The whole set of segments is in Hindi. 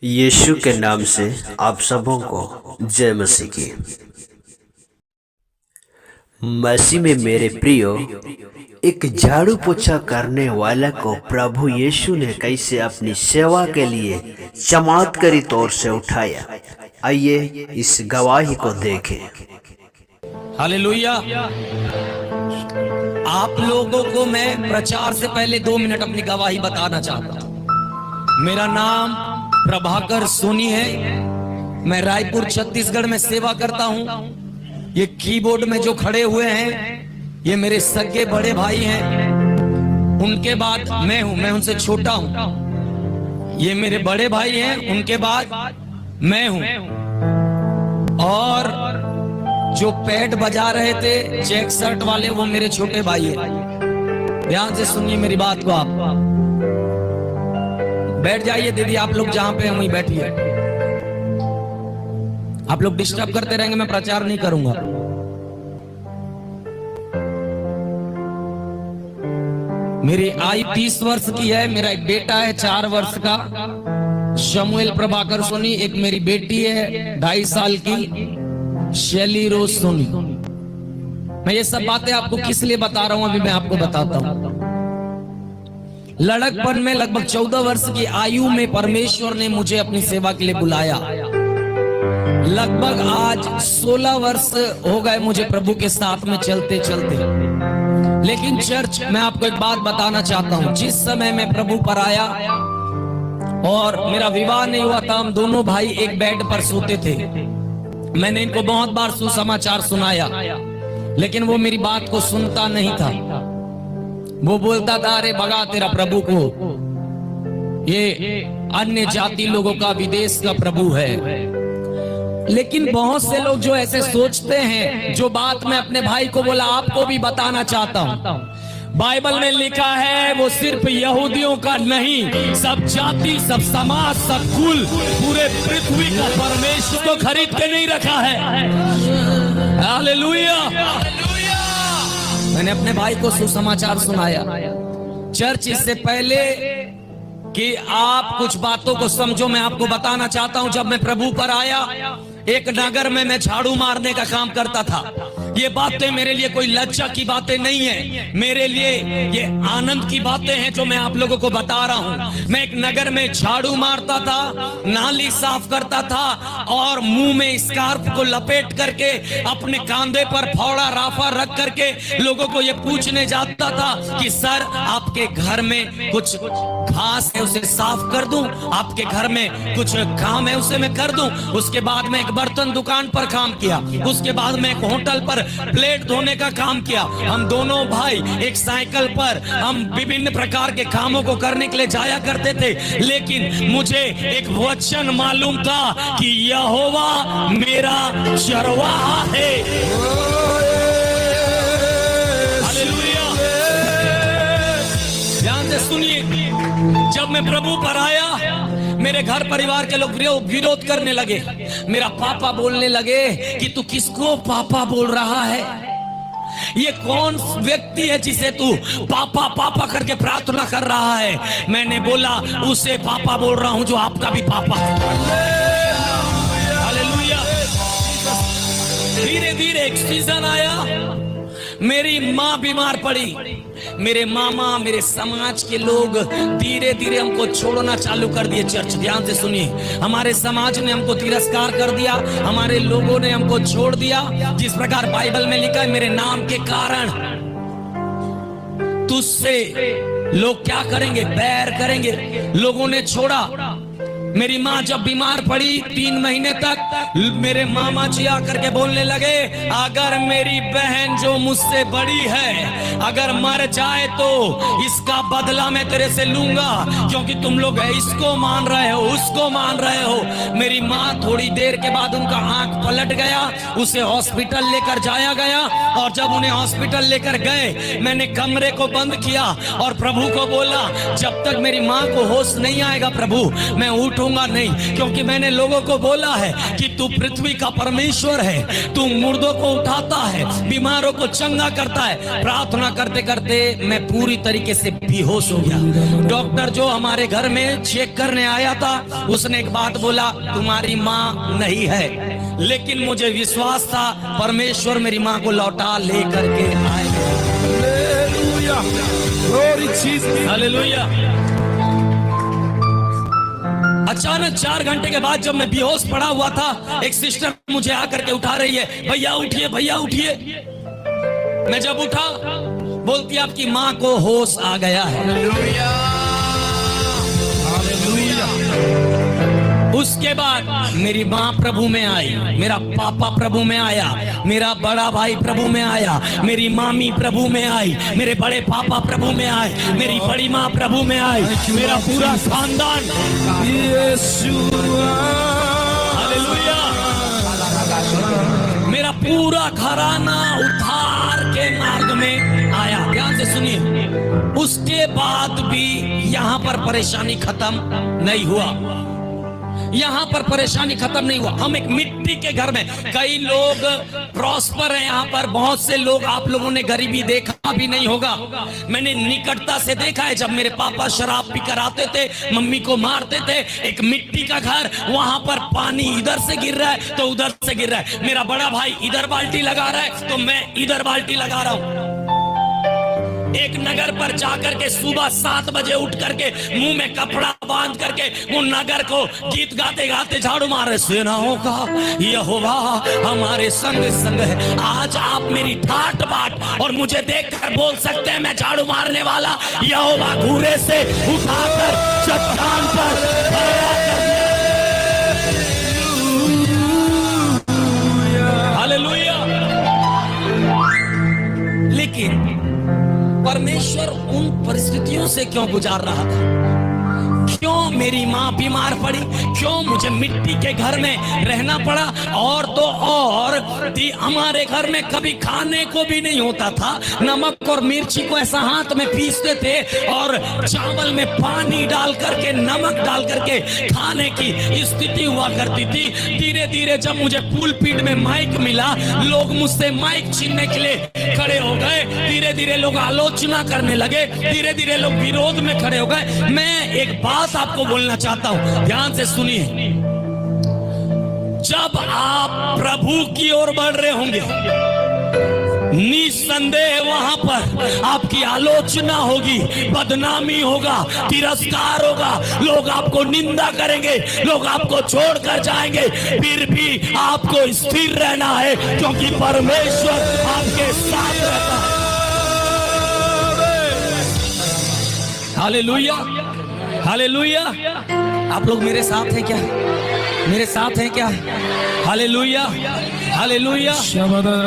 यीशु के नाम से आप सबों को जय मसीह की। मसीह में मेरे प्रियो, एक झाड़ू पोछा करने वाला को प्रभु यीशु ने कैसे अपनी सेवा के लिए चमत्कारी तौर से उठाया, आइए इस गवाही को देखें। हालेलुया। आप लोगों को मैं प्रचार से पहले 2 मिनट अपनी गवाही बताना चाहता हूं। मेरा नाम प्रभाकर सोनी है। मैं रायपुर छत्तीसगढ़ में सेवा करता हूं। ये कीबोर्ड में जो खड़े हुए हैं ये मेरे सगे बड़े भाई हैं। उनके बाद मैं हूं, मैं उनसे छोटा हूं। ये मेरे बड़े भाई हैं, उनके बाद मैं हूं। और जो पैड बजा रहे थे चेक शर्ट वाले, वो मेरे छोटे भाई हैं। ध्यान से सुनिए मेरी बात को। आप बैठ जाइए दीदी, आप लोग जहां पे हैं वहीं बैठिए। आप लोग डिस्टर्ब करते रहेंगे, मैं प्रचार नहीं करूंगा। मेरी आयु 30 वर्ष की है। मेरा एक बेटा है 4 वर्ष का, शमुएल प्रभाकर सोनी। एक मेरी बेटी है 2.5 साल की, शैली रोज सोनी। मैं ये सब बातें आपको किस लिए बता रहा हूं, अभी मैं आपको बताता हूं। लड़कपन में लगभग 14 वर्ष की आयु में परमेश्वर ने मुझे अपनी सेवा के लिए बुलाया। लगभग आज 16 वर्ष हो गए मुझे प्रभु के साथ में चलते चलते। लेकिन चर्च, मैं आपको एक बात बताना चाहता हूं। जिस समय मैं प्रभु पर आया और मेरा विवाह नहीं हुआ था, हम दोनों भाई एक बेड पर सोते थे। मैंने इनको बहुत बार सुसमाचार सुनाया, लेकिन वो मेरी बात को सुनता नहीं था। वो बोलता था, अरे भगा तेरा प्रभु को, ये अन्य जाति लोगों का, विदेश का प्रभु है। लेकिन बहुत से लोग जो ऐसे सोचते हैं, जो बात मैं अपने भाई को बोला आपको भी बताना चाहता हूं। बाइबल में लिखा है वो सिर्फ यहूदियों का नहीं, सब जाति, सब समाज, सब कुल, पूरे पृथ्वी का परमेश्वर को खरीद के नहीं रखा है। हालेलुया। मैंने अपने भाई को सुसमाचार सुनाया। चर्च, इससे पहले कि आप कुछ बातों को समझो, मैं आपको बताना चाहता हूं। जब मैं प्रभु पर आया, एक नगर में मैं झाड़ू मारने का काम करता था। ये बातें मेरे लिए कोई लज्जा की बातें नहीं है, मेरे लिए ये आनंद की बातें हैं जो मैं आप लोगों को बता रहा हूं। मैं एक नगर में झाड़ू मारता था, नाली साफ करता था और मुंह में स्कार्फ को लपेट करके अपने कांधे पर फौड़ा राफा रख करके लोगों को ये पूछने जाता था कि सर आपके घर में कुछ घास है उसे साफ कर दूं, आपके घर में कुछ काम है उसे मैं कर दूं। उसके बाद मैं एक बर्तन दुकान पर काम किया। उसके बाद मैं एक होटल पर प्लेट धोने का काम किया। हम दोनों भाई एक साइकिल पर हम विभिन्न प्रकार के कामों को करने के लिए जाया करते थे। लेकिन मुझे एक वचन मालूम था कि यहोवा मेरा चरवाहा है। हालेलुया। ध्यान से सुनिए। जब मैं प्रभु पर आया, मेरे घर परिवार के लोग विरोध करने लगे। मेरा पापा बोलने लगे कि तू किसको पापा बोल रहा है? ये कौन व्यक्ति है जिसे तू पापा पापा करके प्रार्थना कर रहा है? मैंने बोला, उसे पापा बोल रहा हूं जो आपका भी पापा है। हालेलुया। धीरे धीरे एक सीजन आया, मेरी माँ बीमार पड़ी। मेरे मामा, मेरे समाज के लोग धीरे धीरे हमको छोड़ना चालू कर दिए। चर्च, ध्यान से सुनिए। हमारे समाज ने हमको तिरस्कार कर दिया, हमारे लोगों ने हमको छोड़ दिया। जिस प्रकार बाइबल में लिखा है, मेरे नाम के कारण तुझसे लोग क्या करेंगे? बैर करेंगे। लोगों ने छोड़ा। मेरी माँ जब बीमार पड़ी 3 महीने तक, मेरे मामा जी आकर के बोलने लगे, अगर मेरी बहन जो मुझसे बड़ी है अगर मर जाए तो इसका बदला मैं तेरे से लूंगा, क्योंकि तुम लोग इसको मान रहे हो, उसको मान रहे हो। मेरी माँ थोड़ी देर के बाद उनका आंख पलट गया, उसे हॉस्पिटल लेकर जाया गया। और जब उन्हें हॉस्पिटल लेकर गए, मैंने कमरे को बंद किया और प्रभु को बोला, जब तक मेरी माँ को होश नहीं आएगा प्रभु, मैं उठ उठूंगा नहीं, क्योंकि मैंने लोगों को बोला है कि तू पृथ्वी का परमेश्वर है, तू मुर्दों को उठाता है, बीमारों को चंगा करता है। प्रार्थना करते करते मैं पूरी तरीके से बेहोश हो गया। डॉक्टर जो हमारे घर में चेक करने आया था, उसने एक बात बोला, तुम्हारी माँ नहीं है, लेकिन मुझे विश्वास था परमेश्वर मेरी माँ को लौटा लेकर के आएगा। हालेलुया। अचानक 4 घंटे के बाद जब मैं बेहोश पड़ा हुआ था, एक सिस्टर मुझे आकर के उठा रही है, भैया उठिए, भैया उठिए। मैं जब उठा, बोलती आपकी माँ को होश आ गया है। उसके बाद मेरी माँ प्रभु में आई, मेरा पापा प्रभु में आया, मेरा बड़ा भाई प्रभु में आया, मेरी मामी प्रभु में आई, मेरे बड़े पापा प्रभु में आए, मेरी बड़ी माँ प्रभु में आई, मेरा पूरा खानदान। हालेलुया। मेरा पूरा घराना उद्धार के मार्ग में आया। ध्यान से सुनिए, उसके बाद भी यहाँ पर परेशानी खत्म नहीं हुआ। यहाँ पर परेशानी खत्म नहीं हुआ। हम एक मिट्टी के घर में, कई लोग प्रॉस्पर हैं यहाँ पर, बहुत से लोग, आप लोगों ने गरीबी देखा भी नहीं होगा। मैंने निकटता से देखा है, जब मेरे पापा शराब पीकर आते थे, मम्मी को मारते थे। एक मिट्टी का घर, वहां पर पानी इधर से गिर रहा है तो उधर से गिर रहा है। मेरा बड़ा भाई इधर बाल्टी लगा रहा है तो मैं इधर बाल्टी लगा रहा हूं। एक नगर पर जाकर के सुबह 7 बजे उठ करके मुंह में कपड़ा बांध करके वो नगर को गीत गाते गाते झाड़ू मारे, सेनाओं का यहोवा हमारे संग संग है। आज आप मेरी ठाट बाट और मुझे देखकर बोल सकते हैं मैं झाड़ू मारने वाला यहोवा घूरे से उठाकर चट्टान पर खड़ा कर दिया। हालेलुया। लेकिन परमेश्वर उन परिस्थितियों से क्यों गुजार रहा था? क्यों मेरी माँ बीमार पड़ी? क्यों मुझे मिट्टी के घर में रहना पड़ा? और तो और हमारे घर में कभी खाने को भी नहीं होता था। नमक और मिर्ची को ऐसा हाथ में पीसते थे और चावल में पानी डाल करके, नमक डाल करके खाने की स्थिति हुआ करती थी। धीरे धीरे जब मुझे पुलपिट में माइक मिला, लोग मुझसे माइक छीनने के लिए खड़े हो गए। धीरे धीरे लोग आलोचना करने लगे, धीरे धीरे लोग विरोध में खड़े हो गए। मैं एक बात आपको बोलना चाहता हूं, ध्यान से सुनिए। जब आप प्रभु की ओर बढ़ रहे होंगे, निस्संदेह वहां पर आपकी आलोचना होगी, बदनामी होगा, तिरस्कार होगा, लोग आपको निंदा करेंगे, लोग आपको छोड़कर जाएंगे। फिर भी आपको स्थिर रहना है, क्योंकि परमेश्वर आपके साथ रहता है। Hallelujah, hallelujah. आप लोग मेरे साथ हैं क्या? मेरे साथ हैं क्या? Hallelujah, hallelujah.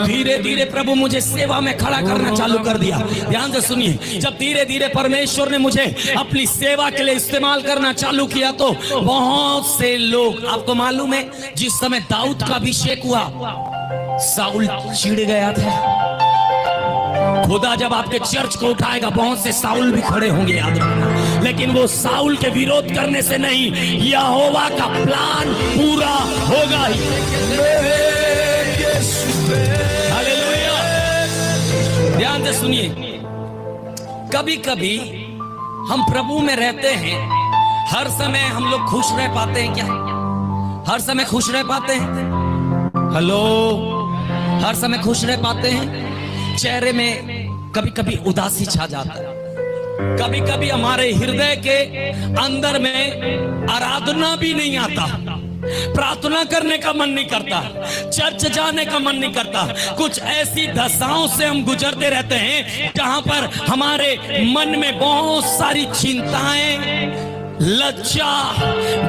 धीरे धीरे प्रभु मुझे सेवा में खड़ा करना चालू कर दिया। ध्यान से सुनिए, जब धीरे धीरे परमेश्वर ने मुझे अपनी सेवा के लिए इस्तेमाल करना चालू किया, तो बहुत से लोग, आपको मालूम है जिस समय दाऊद का अभिषेक हुआ, साउल चिढ़ गया था। खुदा जब आपके चर्च को उठाएगा, बहुत से साउल भी खड़े होंगे, याद रखना। लेकिन वो साउल के विरोध करने से नहीं, यहोवा का प्लान पूरा होगा ही। हालेलुया। ध्यान से सुनिए, कभी कभी हम प्रभु में रहते हैं, हर समय हम लोग खुश रह पाते हैं क्या? हर समय खुश रह पाते हैं? हेलो, हर समय खुश रह पाते हैं? चेहरे में कभी कभी उदासी छा जाता है, कभी कभी हमारे हृदय के अंदर में आराधना भी नहीं आता, प्रार्थना करने का मन नहीं करता, चर्च जाने का मन नहीं करता। कुछ ऐसी दशाओं से हम गुजरते रहते हैं जहां पर हमारे मन में बहुत सारी चिंताएं, लज्जा,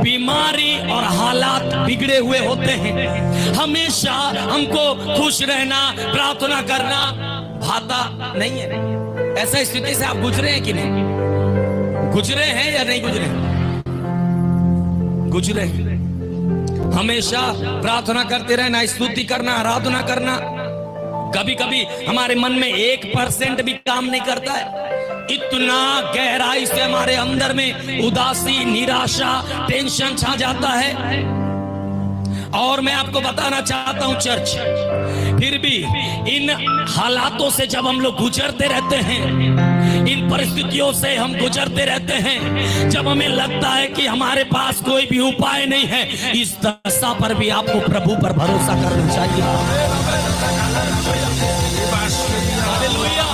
बीमारी और हालात बिगड़े हुए होते हैं। हमेशा हमको खुश रहना, प्रार्थना करना भाता नहीं है। ऐसा स्थिति से आप गुजरे हैं कि नहीं? गुजरे हैं या नहीं गुजरे? गुजरे। हमेशा प्रार्थना करते रहना, स्तुति करना, आराधना करना। कभी कभी हमारे मन में 1% भी काम नहीं करता है। इतना गहराई से हमारे अंदर में उदासी, निराशा, टेंशन छा जाता है। और मैं आपको बताना चाहता हूं चर्च, फिर भी इन हालातों से जब हम लोग गुजरते रहते हैं, इन परिस्थितियों से हम गुजरते रहते हैं, जब हमें लगता है कि हमारे पास कोई भी उपाय नहीं है, इस दशा पर भी आपको प्रभु पर भरोसा करना चाहिए। हालेलुया।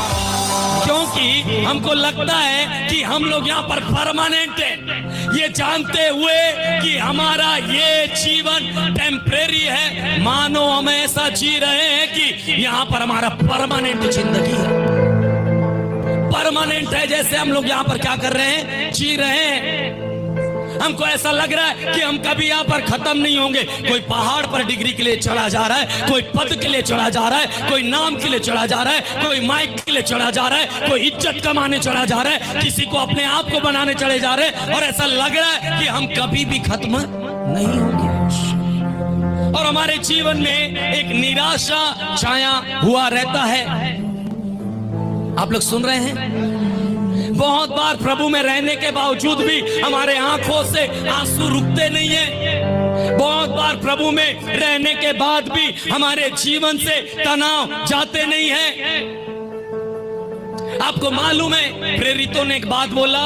क्योंकि हमको लगता है कि हम लोग यहाँ पर परमानेंट है, ये जानते हुए कि हमारा ये जीवन टेम्परेरी है, मानो हम ऐसा जी रहे हैं कि यहाँ पर हमारा परमानेंट जिंदगी है, परमानेंट है। जैसे हम लोग यहाँ पर क्या कर रहे हैं, जी रहे हैं। हमको ऐसा लग रहा है कि हम कभी यहाँ पर खत्म नहीं होंगे। कोई पहाड़ पर डिग्री के लिए चढ़ा जा रहा है, कोई पद के लिए चढ़ा जा रहा है, कोई नाम के लिए चढ़ा जा रहा है, कोई माइक के लिए चढ़ा जा रहा है, कोई इज्जत कमाने चढ़ा जा रहा है, किसी को अपने आप को बनाने चढ़े जा रहे हैं, और ऐसा लग रहा है कि हम कभी भी खत्म नहीं होंगे। और हमारे जीवन में एक निराशा छाया हुआ रहता है। आप लोग सुन रहे हैं, बहुत बार प्रभु में रहने के बावजूद भी हमारे आंखों से आंसू रुकते नहीं है। बहुत बार प्रभु में रहने के बाद भी हमारे जीवन से तनाव जाते नहीं है। आपको मालूम है, प्रेरितों ने एक बात बोला,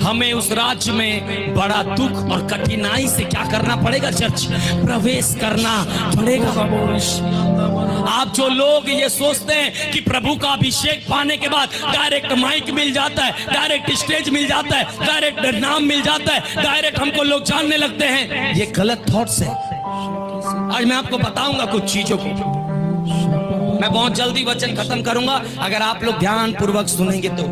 हमें उस राज्य में बड़ा दुख और कठिनाई से क्या करना पड़ेगा चर्च, प्रवेश करना पड़ेगा। आप जो लोग ये सोचते हैं कि प्रभु का अभिषेक पाने के बाद डायरेक्ट माइक मिल जाता है, डायरेक्ट स्टेज मिल जाता है, डायरेक्ट नाम मिल जाता है, डायरेक्ट हमको लोग जानने लगते हैं, ये गलत थॉट्स है। आज मैं आपको बताऊंगा कुछ चीजों को। मैं बहुत जल्दी वचन खत्म करूंगा, अगर आप लोग ध्यान पूर्वक सुनेंगे तो।